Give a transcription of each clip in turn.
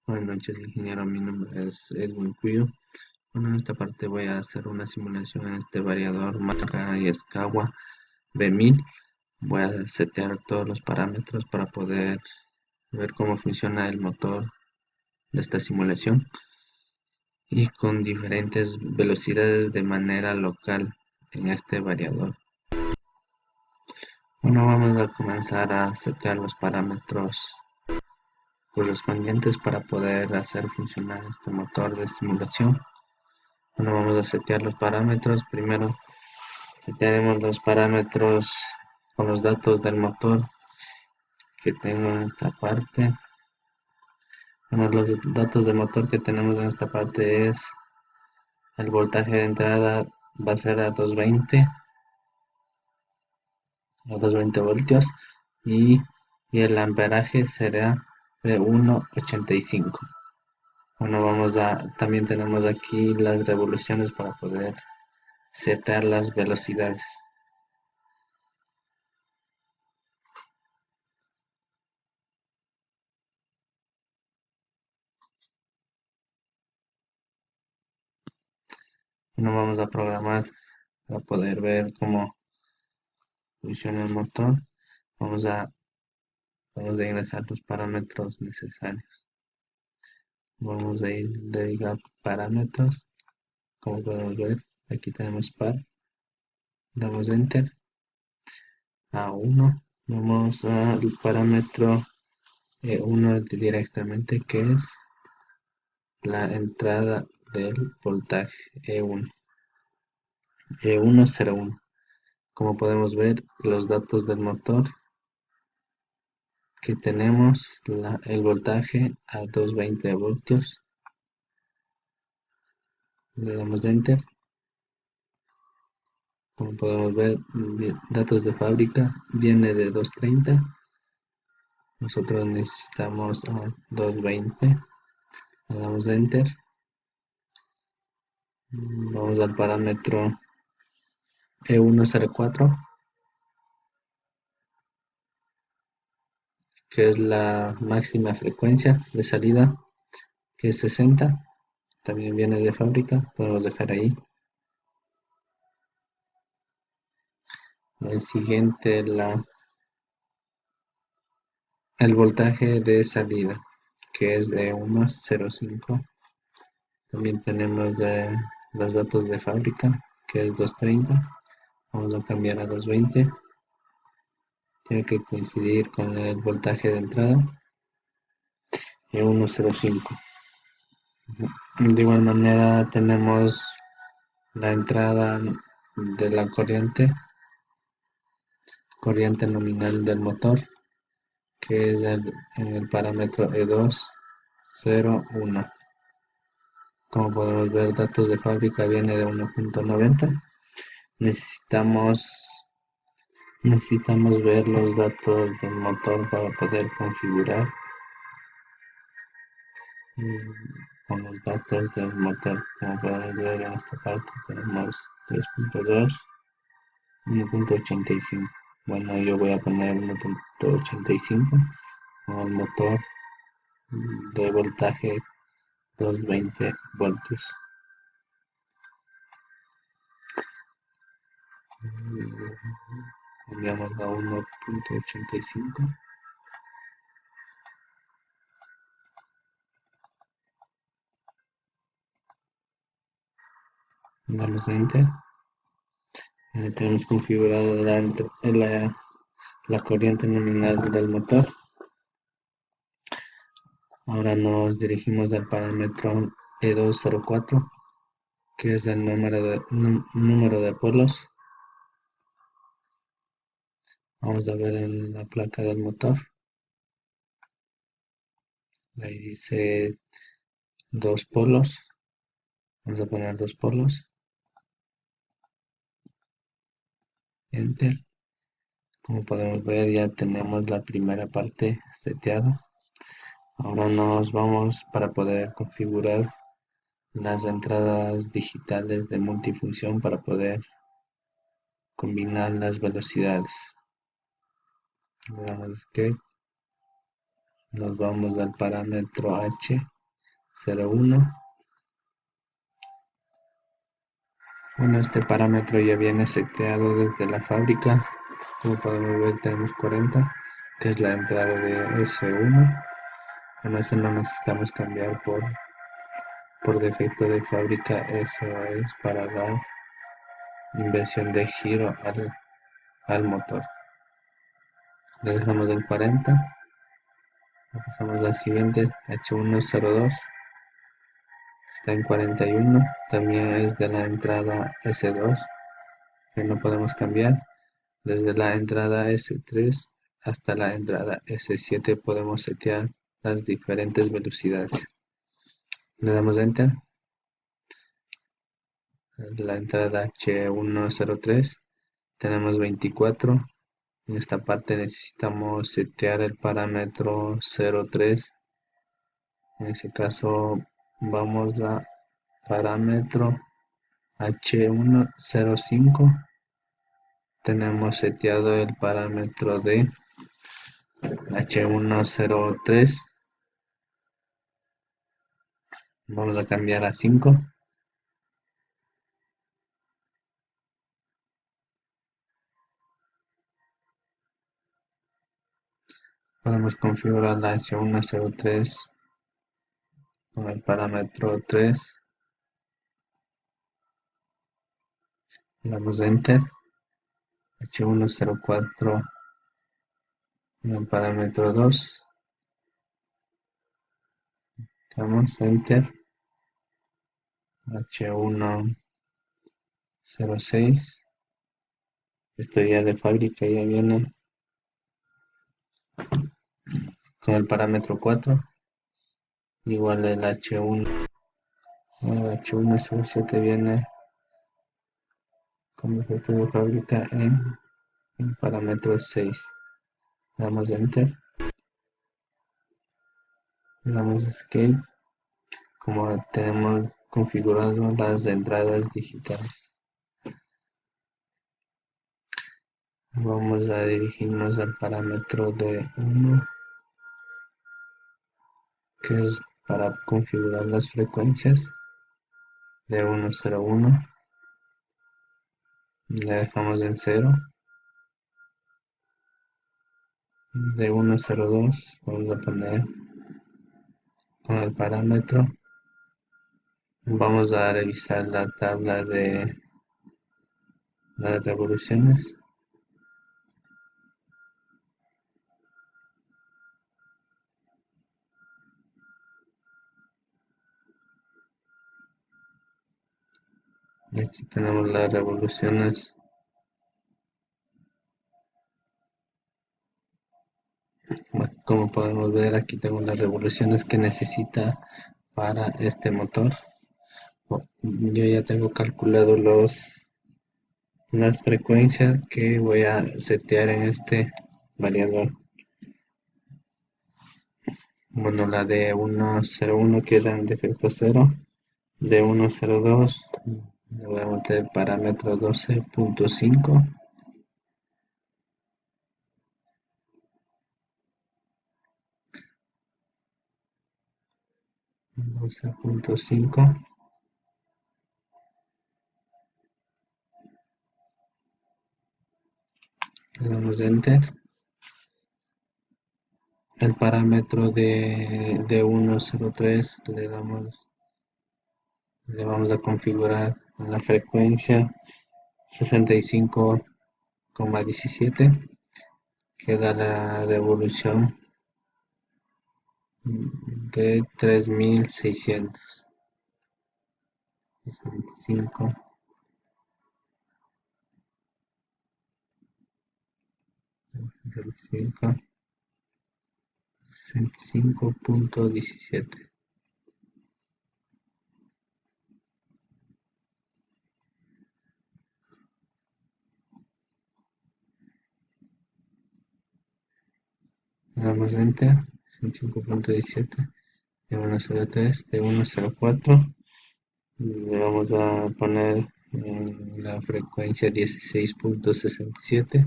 Buenas noches, ingeniero. Mi nombre es Edwin Cuyo. Bueno, en esta parte voy a hacer una simulación en este variador marca Yaskawa B1000. Voy a setear todos los parámetros para poder ver cómo funciona el motor de esta simulación y con diferentes velocidades de manera local en este variador. Bueno, vamos a comenzar a setear los parámetros correspondientes para poder hacer funcionar este motor de simulación. Bueno, vamos a setear los parámetros. Primero setearemos los parámetros con los datos del motor que tengo en esta parte. Bueno, los datos del motor que tenemos en esta parte es el voltaje de entrada va a ser a 220 voltios y el amperaje será de 1,85. Bueno, también tenemos aquí las revoluciones para poder setear las velocidades. Bueno, vamos a programar para poder ver cómo funciona el motor. Vamos a, vamos a ingresar los parámetros necesarios. Vamos a ir a parámetros. Como podemos ver, aquí tenemos par. Damos enter a 1. Vamos al parámetro E1 directamente, que es la entrada del voltaje E1. E101. Como podemos ver, los datos del motor que tenemos el voltaje a 220 voltios. Le damos enter. Como podemos ver, datos de fábrica viene de 230. Nosotros necesitamos a 220. Le damos enter. Vamos al parámetro E104, que es la máxima frecuencia de salida, que es 60. También viene de fábrica. Podemos dejar ahí. El siguiente, el voltaje de salida, que es de 1,05. También tenemos los datos de fábrica, que es 230. Vamos a cambiar a 220. Tiene que coincidir con el voltaje de entrada y 1,05. De igual manera tenemos la entrada de la corriente nominal del motor, que es en el parámetro E201. Como podemos ver, datos de fábrica viene de 1,90. Necesitamos Necesitamos ver los datos del motor para poder configurar con los datos del motor. Como podemos ver en esta parte tenemos 3.2, 1,85. Bueno, yo voy a poner 1,85 con el motor de voltaje 220 voltios. Cambiamos a 1,85. Damos enter. Tenemos configurado la corriente nominal del motor. Ahora nos dirigimos al parámetro E204, que es el número de polos. Vamos a ver en la placa del motor. Ahí dice dos polos. Vamos a poner dos polos. Enter. Como podemos ver, ya tenemos la primera parte seteada. Ahora nos vamos para poder configurar las entradas digitales de multifunción para poder combinar las velocidades. Le damos escape. Nos vamos al parámetro H, 01. Bueno, este parámetro ya viene seteado desde la fábrica. Como podemos ver, tenemos 40, que es la entrada de S1. Bueno, eso no necesitamos cambiar por defecto de fábrica. Eso es para dar inversión de giro al motor. Le dejamos en 40. Pasamos al siguiente, H102. Está en 41. También es de la entrada S2, que no podemos cambiar. Desde la entrada S3 hasta la entrada S7 podemos setear las diferentes velocidades. Le damos Enter. La entrada H103 tenemos 24. En esta parte necesitamos setear el parámetro 03. En ese caso vamos a parámetro H105. Tenemos seteado el parámetro de H103. Vamos a cambiar a 5. Podemos configurar la H103 con el parámetro 3. Le damos Enter. H104 con el parámetro 2. Damos Enter. H106. Esto ya de fábrica ya viene con el parámetro 4. Igual el H1. El H107 viene con defecto de fábrica en el parámetro 6. Damos Enter. Le damos Escape. Como tenemos configurado las entradas digitales, vamos a dirigirnos al parámetro de 1, que es para configurar las frecuencias de 101. Le dejamos en 0. De 102 vamos a poner con el parámetro. Vamos a revisar la tabla de las revoluciones. Aquí tenemos las revoluciones. Como podemos ver, aquí tengo las revoluciones que necesita para este motor. Yo ya tengo calculado las frecuencias que voy a setear en este variador. Bueno, la de 101 queda en defecto 0. De 102 le voy a meter el parámetro 12.5. 12.5. Le damos Enter. El parámetro de 103 le vamos a configurar la frecuencia 65,17. Queda la revolución de 3600. 65, 65, 65.17. Damos Enter. 65.17 de 103, de 104. Le vamos a poner la frecuencia 16.67.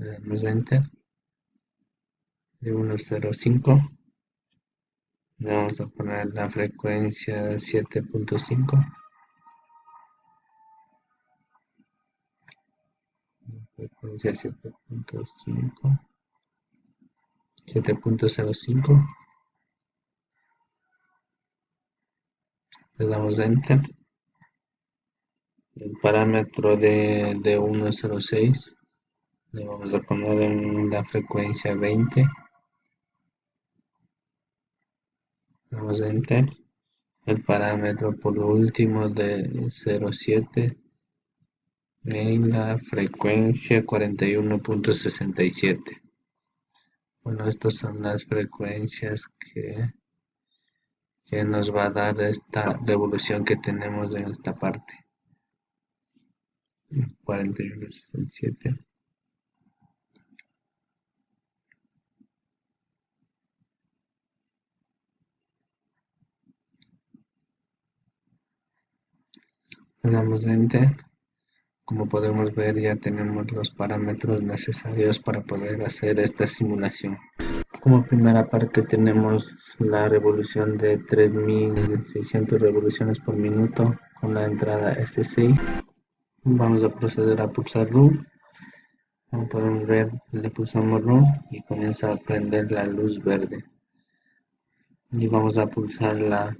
Le damos enter. De 105. Le vamos a poner la frecuencia 7.5. Frecuencia 7.5. 7.05. Le damos enter. El parámetro de 106 le vamos a poner en la frecuencia 20. Damos enter. El parámetro por último de 07 en la frecuencia 41.67. Bueno, estas son las frecuencias que nos va a dar esta revolución que tenemos en esta parte. 41.67. Le damos enter. Como podemos ver, ya tenemos los parámetros necesarios para poder hacer esta simulación. Como primera parte tenemos la revolución de 3600 revoluciones por minuto con la entrada S6. Vamos a proceder a pulsar Run. Como podemos ver, le pulsamos Run y comienza a prender la luz verde. Y vamos a pulsar la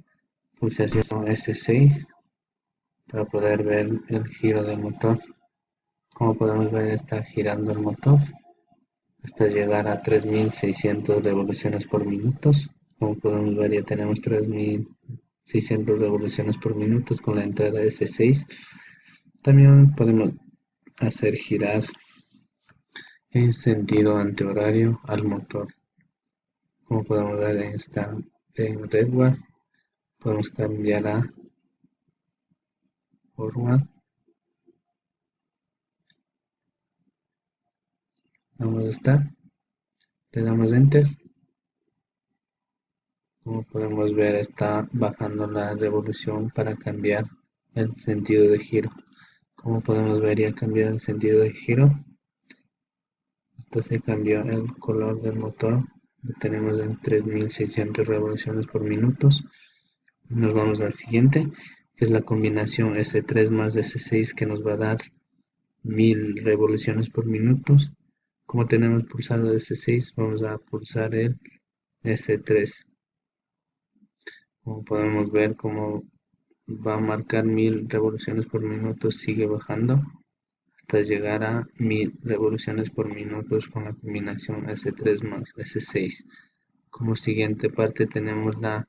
pulsación S6 para poder ver el giro del motor. Como podemos ver, está girando el motor hasta llegar a 3600 revoluciones por minuto. Como podemos ver, ya tenemos 3600 revoluciones por minuto con la entrada S6. También podemos hacer girar en sentido antihorario al motor. Como podemos ver, en redward podemos cambiar a forward. Vamos a estar, le damos enter. Como podemos ver, está bajando la revolución para cambiar el sentido de giro. Como podemos ver, ya cambió el sentido de giro. Esto se cambió el color del motor. Lo tenemos en 3600 revoluciones por minuto. Nos vamos al siguiente, que es la combinación S3 más S6 que nos va a dar 1000 revoluciones por minuto. Como tenemos pulsado S6, vamos a pulsar el S3. Como podemos ver, como va a marcar 1000 revoluciones por minuto, sigue bajando hasta llegar a 1000 revoluciones por minuto con la combinación S3 más S6. Como siguiente parte tenemos la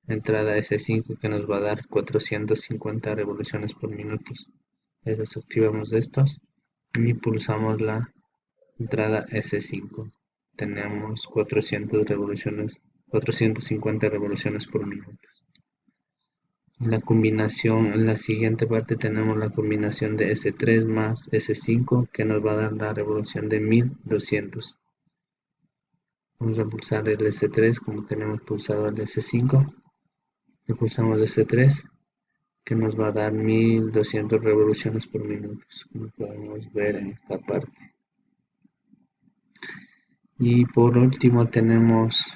entrada S5 que nos va a dar 450 revoluciones por minuto. Desactivamos estos y pulsamos la entrada S5. Tenemos 450 revoluciones por minuto. En la siguiente parte tenemos la combinación de S3 más S5 que nos va a dar la revolución de 1200. Vamos a pulsar el S3 como tenemos pulsado el S5. Le pulsamos S3 que nos va a dar 1200 revoluciones por minuto, como podemos ver en esta parte. Y por último tenemos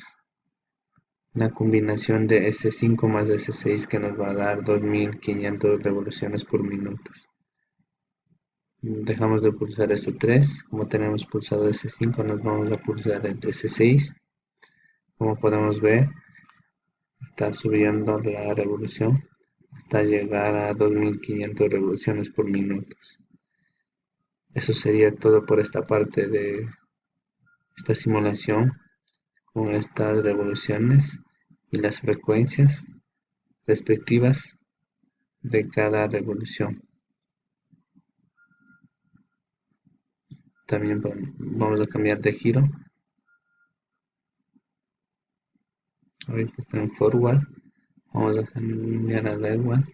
la combinación de S5 más S6 que nos va a dar 2500 revoluciones por minuto. Dejamos de pulsar S3, como tenemos pulsado S5 nos vamos a pulsar el S6. Como podemos ver, está subiendo la revolución hasta llegar a 2500 revoluciones por minuto. Eso sería todo por esta parte de esta simulación con estas revoluciones y las frecuencias respectivas de cada revolución. También vamos a cambiar de giro. Ahorita está en forward. Vamos a cambiar a redward.